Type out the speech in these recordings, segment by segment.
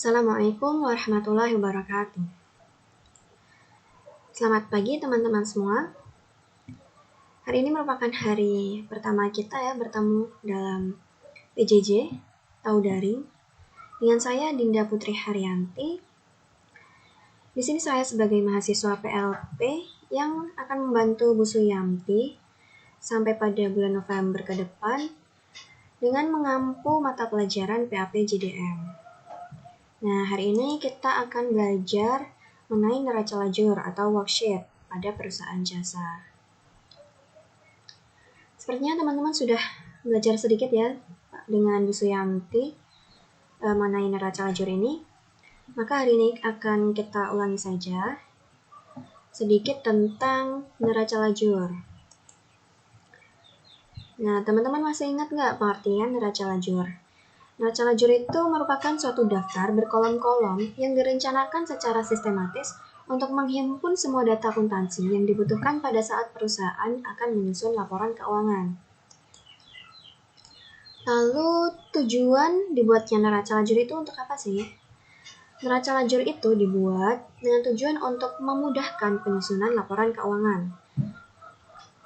Assalamualaikum warahmatullahi wabarakatuh. Selamat pagi teman-teman semua. Hari ini merupakan hari pertama kita bertemu dalam PJJ atau daring dengan saya Dinda Putri Haryanti. Di sini saya sebagai mahasiswa PLP yang akan membantu Bu Suyanti sampai pada bulan November ke depan dengan mengampu mata pelajaran PAP JDM. Nah, hari ini kita akan belajar mengenai neraca lajur atau worksheet pada perusahaan jasa. Sepertinya teman-teman sudah belajar sedikit ya dengan Bu Suyanti mengenai neraca lajur ini. Maka hari ini akan kita ulangi saja sedikit tentang neraca lajur. Nah, teman-teman masih ingat nggak pengertian neraca lajur? Neraca lajur itu merupakan suatu daftar berkolom-kolom yang direncanakan secara sistematis untuk menghimpun semua data akuntansi yang dibutuhkan pada saat perusahaan akan menyusun laporan keuangan. Lalu tujuan dibuatnya neraca lajur itu untuk apa sih? Neraca lajur itu dibuat dengan tujuan untuk memudahkan penyusunan laporan keuangan.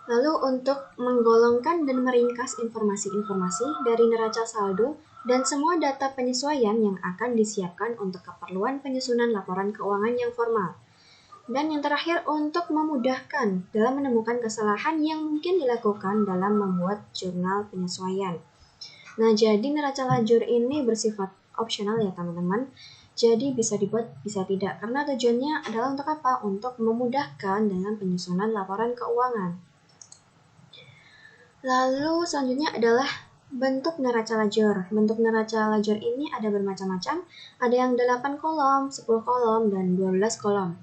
Lalu untuk menggolongkan dan meringkas informasi-informasi dari neraca saldo dan semua data penyesuaian yang akan disiapkan untuk keperluan penyusunan laporan keuangan yang formal. Dan yang terakhir untuk memudahkan dalam menemukan kesalahan yang mungkin dilakukan dalam membuat jurnal penyesuaian. Nah, jadi neraca lajur ini bersifat opsional ya teman-teman. Jadi bisa dibuat, bisa tidak. Karena tujuannya adalah untuk apa? Untuk memudahkan dalam penyusunan laporan keuangan. Lalu selanjutnya adalah bentuk neraca lajur. Bentuk neraca lajur ini ada bermacam-macam. Ada yang 8 kolom, 10 kolom, dan 12 kolom.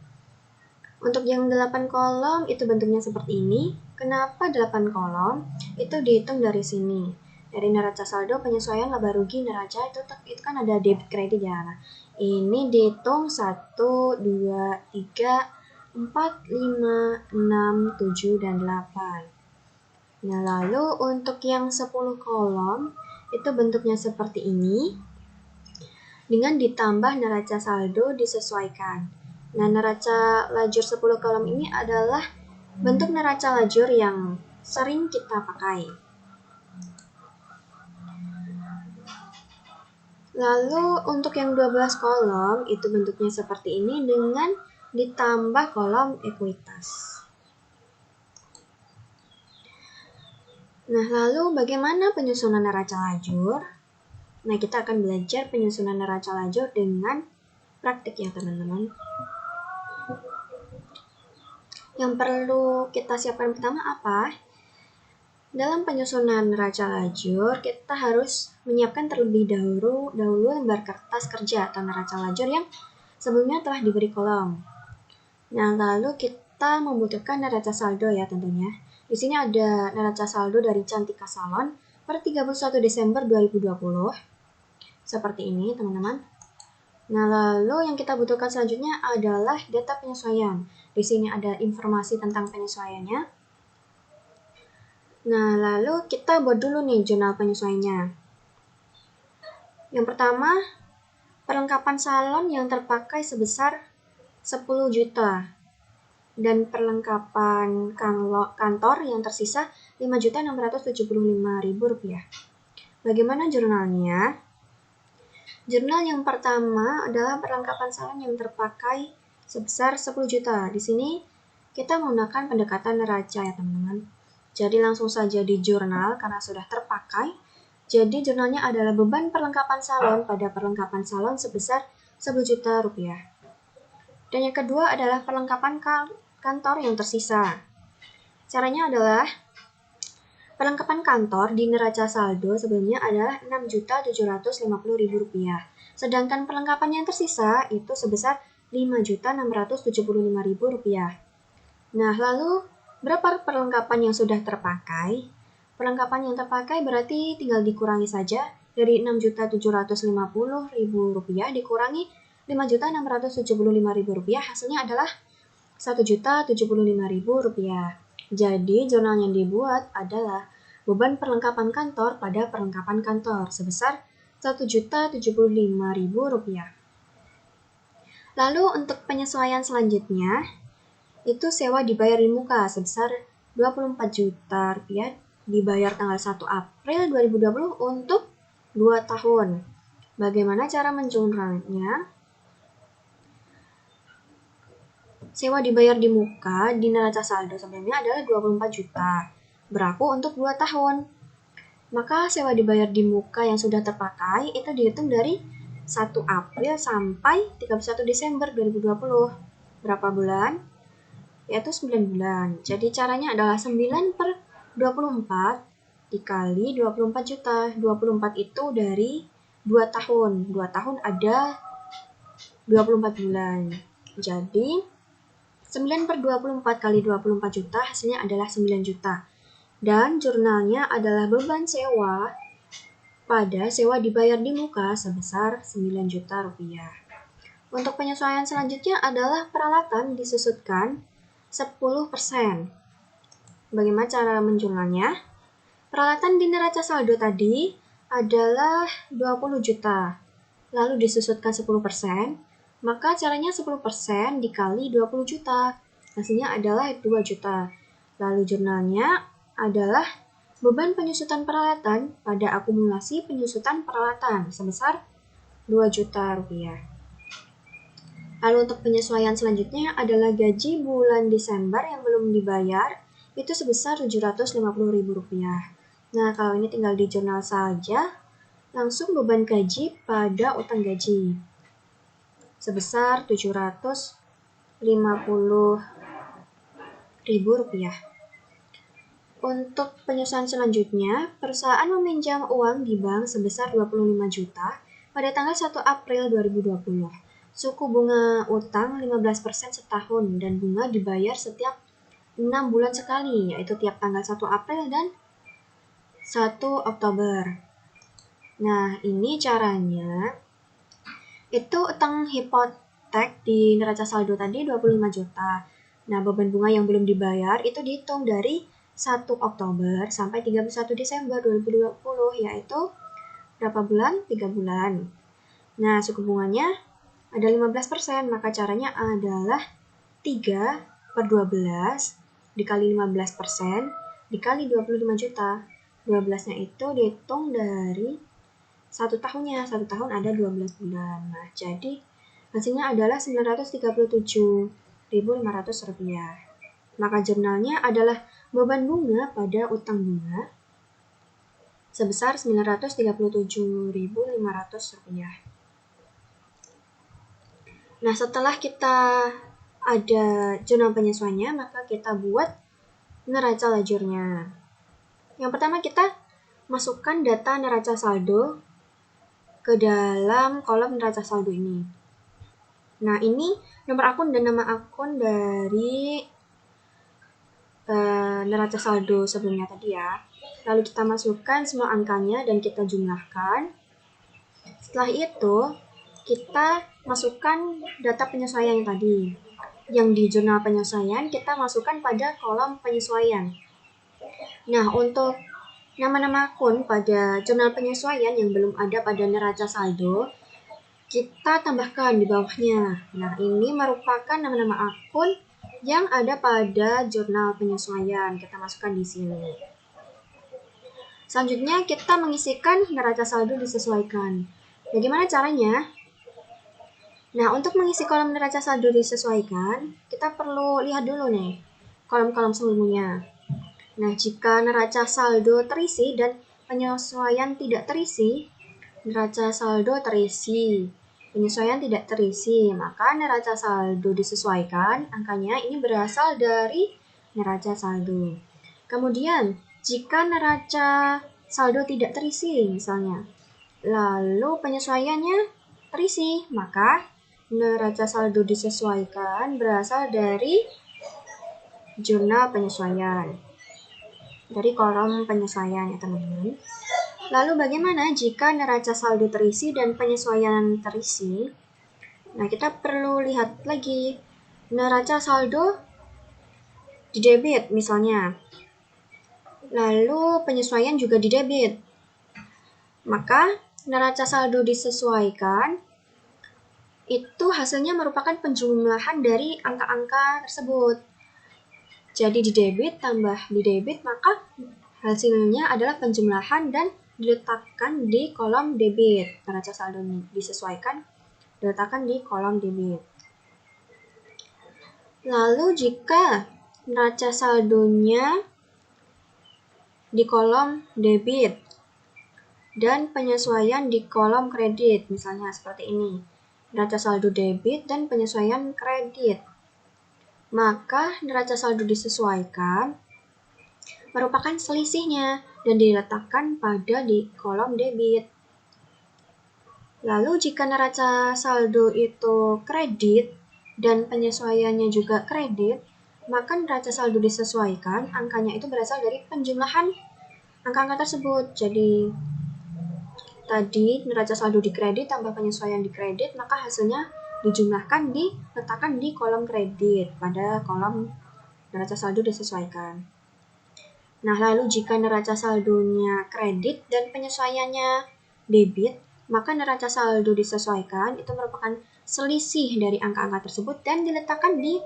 Untuk yang 8 kolom itu bentuknya seperti ini. Kenapa 8 kolom? Itu dihitung dari sini. Dari neraca saldo, penyesuaian, laba rugi, neraca itu kan ada debit kredit ya. Nah, ini dihitung 1, 2, 3, 4, 5, 6, 7, dan 8. Nah, lalu untuk yang 10 kolom itu bentuknya seperti ini. Dengan ditambah neraca saldo disesuaikan. Nah, neraca lajur 10 kolom ini adalah bentuk neraca lajur yang sering kita pakai. Lalu untuk yang 12 kolom itu bentuknya seperti ini dengan ditambah kolom ekuitas. Nah, lalu bagaimana penyusunan neraca lajur? Nah, kita akan belajar penyusunan neraca lajur dengan praktik ya teman-teman. Yang perlu kita siapkan pertama apa? Dalam penyusunan neraca lajur, kita harus menyiapkan terlebih dahulu lembar kertas kerja atau neraca lajur yang sebelumnya telah diberi kolom. Nah, lalu kita membutuhkan neraca saldo ya tentunya. Di sini ada neraca saldo dari Cantika Salon per 31 Desember 2020. Seperti ini, teman-teman. Nah, lalu yang kita butuhkan selanjutnya adalah data penyesuaian. Di sini ada informasi tentang penyesuaiannya. Nah, lalu kita buat dulu nih jurnal penyesuaiannya. Yang pertama, perlengkapan salon yang terpakai sebesar 10 juta. Dan perlengkapan kantor yang tersisa Rp5.675.000. Bagaimana jurnalnya? Jurnal yang pertama adalah perlengkapan salon yang terpakai sebesar 10 juta. Di sini kita menggunakan pendekatan neraca ya teman-teman. Jadi langsung saja di jurnal karena sudah terpakai. Jadi jurnalnya adalah beban perlengkapan salon pada perlengkapan salon sebesar 10 juta rupiah. Dan yang kedua adalah perlengkapan kantor yang tersisa. Caranya adalah perlengkapan kantor di neraca saldo sebelumnya adalah Rp6.750.000. Sedangkan perlengkapan yang tersisa itu sebesar Rp5.675.000. Nah, lalu berapa perlengkapan yang sudah terpakai? Perlengkapan yang terpakai berarti tinggal dikurangi saja dari Rp6.750.000 dikurangi Rp5.675.000, hasilnya adalah Rp1.075.000. Jadi jurnal yang dibuat adalah beban perlengkapan kantor pada perlengkapan kantor sebesar Rp1.075.000. Lalu untuk penyesuaian selanjutnya, itu sewa dibayar di muka sebesar 24 juta rupiah dibayar tanggal 1 April 2020 untuk 2 tahun. Bagaimana cara menjurnalnya? Sewa dibayar di muka di neraca saldo sebelumnya adalah 24 juta, berlaku untuk 2 tahun. Maka sewa dibayar di muka yang sudah terpakai itu dihitung dari 1 April sampai 31 Desember 2020. Berapa bulan? Yaitu 9 bulan. Jadi caranya adalah 9 per 24 dikali 24 juta. 24 itu dari 2 tahun. 2 tahun ada 24 bulan. Jadi 9 per 24 kali 24 juta hasilnya adalah 9 juta. Dan jurnalnya adalah beban sewa pada sewa dibayar di muka sebesar 9 juta rupiah. Untuk penyesuaian selanjutnya adalah peralatan disusutkan 10%. Bagaimana cara menjurnalnya? Peralatan di neraca saldo tadi adalah 20 juta, lalu disusutkan 10%, maka caranya 10% dikali 20 juta, hasilnya adalah 2 juta. Lalu jurnalnya adalah beban penyusutan peralatan pada akumulasi penyusutan peralatan sebesar 2 juta rupiah. Lalu untuk penyesuaian selanjutnya adalah gaji bulan Desember yang belum dibayar itu sebesar Rp750.000. Nah, kalau ini tinggal di jurnal saja, langsung beban gaji pada utang gaji sebesar Rp750.000. Untuk penyesuaian selanjutnya, perusahaan meminjam uang di bank sebesar 25 juta pada tanggal 1 April 2020. Suku bunga utang 15% setahun dan bunga dibayar setiap 6 bulan sekali, yaitu tiap tanggal 1 April dan 1 Oktober. Nah, ini caranya. Itu utang hipotek di neraca saldo tadi 25 juta. Nah, beban bunga yang belum dibayar itu dihitung dari 1 Oktober sampai 31 Desember 2020, yaitu berapa bulan? 3 bulan. Nah, suku bunganya ada 15%, maka caranya adalah 3 per 12 dikali 15% dikali 25 juta. 12-nya itu dihitung dari 1 tahunnya. 1 tahun ada 12 bulan. Nah, jadi hasilnya adalah Rp937.500. Maka jurnalnya adalah beban bunga pada utang bunga sebesar Rp937.500. Nah, setelah kita ada jurnal penyesuaiannya, maka kita buat neraca lajurnya. Yang pertama kita masukkan data neraca saldo ke dalam kolom neraca saldo ini. Nah, ini nomor akun dan nama akun dari neraca saldo sebelumnya tadi ya. Lalu kita masukkan semua angkanya dan kita jumlahkan. Setelah itu, kita masukkan data penyesuaian yang tadi. Yang di jurnal penyesuaian, kita masukkan pada kolom penyesuaian. Nah, untuk nama-nama akun pada jurnal penyesuaian yang belum ada pada neraca saldo, kita tambahkan di bawahnya. Nah, ini merupakan nama-nama akun yang ada pada jurnal penyesuaian. Kita masukkan di sini. Selanjutnya, kita mengisikan neraca saldo disesuaikan. Bagaimana caranya? Nah, untuk mengisi kolom neraca saldo disesuaikan, kita perlu lihat dulu nih kolom-kolom sebelumnya. Nah, jika neraca saldo terisi dan penyesuaian tidak terisi, neraca saldo terisi, penyesuaian tidak terisi, maka neraca saldo disesuaikan, angkanya ini berasal dari neraca saldo. Kemudian, jika neraca saldo tidak terisi misalnya, lalu penyesuaiannya terisi, maka neraca saldo disesuaikan berasal dari jurnal penyesuaian, dari kolom penyesuaian ya teman-teman. Lalu bagaimana jika neraca saldo terisi dan penyesuaian terisi? Nah, kita perlu lihat lagi neraca saldo di debit misalnya. Lalu penyesuaian juga di debit. Maka neraca saldo disesuaikan itu hasilnya merupakan penjumlahan dari angka-angka tersebut. Jadi di debit tambah di debit, maka hasilnya adalah penjumlahan dan diletakkan di kolom debit. Neraca saldo disesuaikan, diletakkan di kolom debit. Lalu jika neraca saldonya di kolom debit dan penyesuaian di kolom kredit, misalnya seperti ini, neraca saldo debit dan penyesuaian kredit, maka neraca saldo disesuaikan merupakan selisihnya dan diletakkan pada di kolom debit. Lalu jika neraca saldo itu kredit dan penyesuaiannya juga kredit, maka neraca saldo disesuaikan, angkanya itu berasal dari penjumlahan angka-angka tersebut. Jadi tadi neraca saldo di kredit tambah penyesuaian di kredit, maka hasilnya dijumlahkan, diletakkan di kolom kredit pada kolom neraca saldo disesuaikan. Nah, lalu jika neraca saldonya kredit dan penyesuaiannya debit, maka neraca saldo disesuaikan itu merupakan selisih dari angka-angka tersebut dan diletakkan di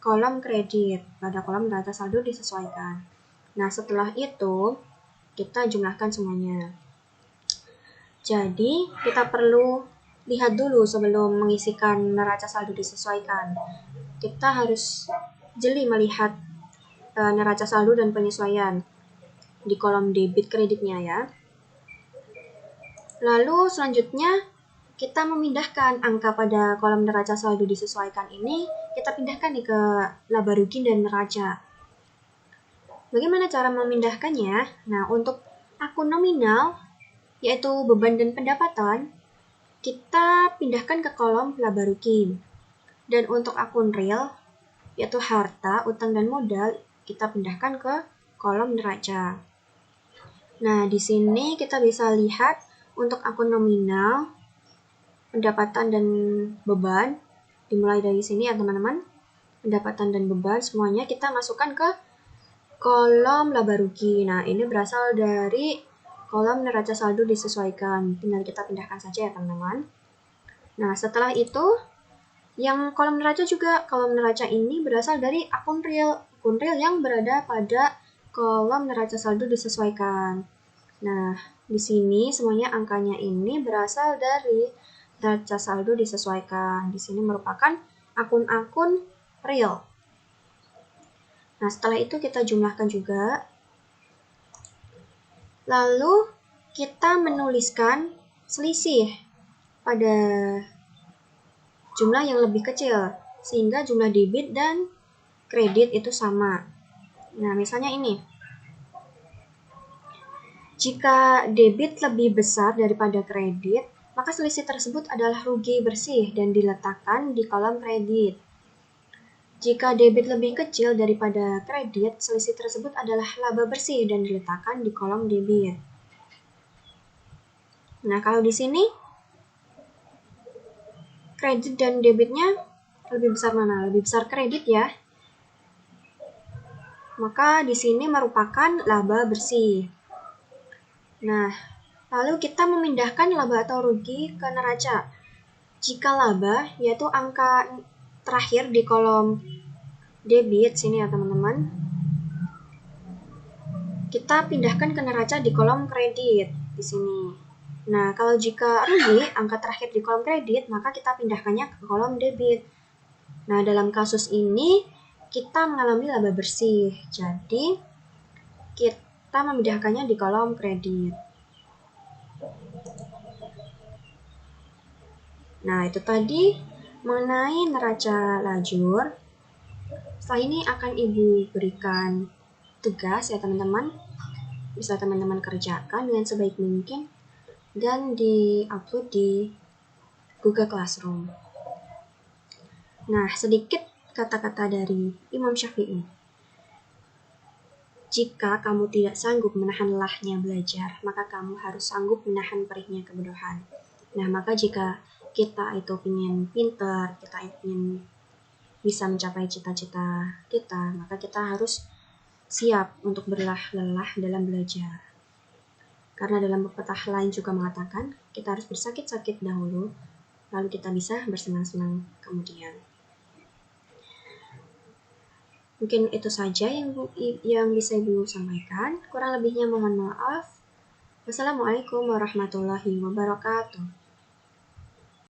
kolom kredit pada kolom neraca saldo disesuaikan. Nah, setelah itu kita jumlahkan semuanya. Jadi, kita perlu lihat dulu sebelum mengisikan neraca saldo disesuaikan. Kita harus jeli melihat neraca saldo dan penyesuaian di kolom debit kreditnya ya. Lalu selanjutnya kita memindahkan angka pada kolom neraca saldo disesuaikan ini, kita pindahkan nih ke laba rugi dan neraca. Bagaimana cara memindahkannya? Nah, untuk akun nominal, yaitu beban dan pendapatan, kita pindahkan ke kolom laba rugi. Dan untuk akun real, yaitu harta, utang, dan modal, kita pindahkan ke kolom neraca. Nah, di sini kita bisa lihat untuk akun nominal, pendapatan dan beban, dimulai dari sini ya teman-teman, pendapatan dan beban semuanya kita masukkan ke kolom laba rugi. Nah, ini berasal dari kolom neraca saldo disesuaikan, tinggal kita pindahkan saja ya teman-teman. Nah, setelah itu yang kolom neraca juga, kolom neraca ini berasal dari akun real yang berada pada kolom neraca saldo disesuaikan. Nah, di sini semuanya angkanya ini berasal dari neraca saldo disesuaikan. Di sini merupakan akun-akun real. Nah, setelah itu kita jumlahkan juga. Lalu kita menuliskan selisih pada jumlah yang lebih kecil, sehingga jumlah debit dan kredit itu sama. Nah, misalnya ini. Jika debit lebih besar daripada kredit, maka selisih tersebut adalah rugi bersih dan diletakkan di kolom kredit. Jika debit lebih kecil daripada kredit, selisih tersebut adalah laba bersih dan diletakkan di kolom debit. Nah, kalau di sini kredit dan debitnya lebih besar mana? Lebih besar kredit ya. Maka di sini merupakan laba bersih. Nah, lalu kita memindahkan laba atau rugi ke neraca. Jika laba, yaitu angka terakhir di kolom debit, sini ya teman-teman, kita pindahkan ke neraca di kolom kredit, di sini. Nah, kalau jika rugi, angka terakhir di kolom kredit, maka kita pindahkannya ke kolom debit. Nah, dalam kasus ini, kita mengalami laba bersih. Jadi, kita memindahkannya di kolom kredit. Nah, itu tadi mengenai neraca lajur. Setelah ini akan Ibu berikan tugas ya teman-teman. Bisa teman-teman kerjakan dengan sebaik mungkin dan di-upload di Google Classroom. Nah, sedikit kata-kata dari Imam Syafi'i. Jika kamu tidak sanggup menahan lelahnya belajar, maka kamu harus sanggup menahan perihnya kebodohan. Nah, maka jika kita itu ingin pintar, kita ingin bisa mencapai cita-cita kita, maka kita harus siap untuk berlelah-lelah dalam belajar. Karena dalam pepatah lain juga mengatakan, kita harus bersakit-sakit dahulu lalu kita bisa bersenang-senang kemudian. Mungkin itu saja yang bisa Ibu sampaikan. Kurang lebihnya mohon maaf. Wassalamualaikum warahmatullahi wabarakatuh.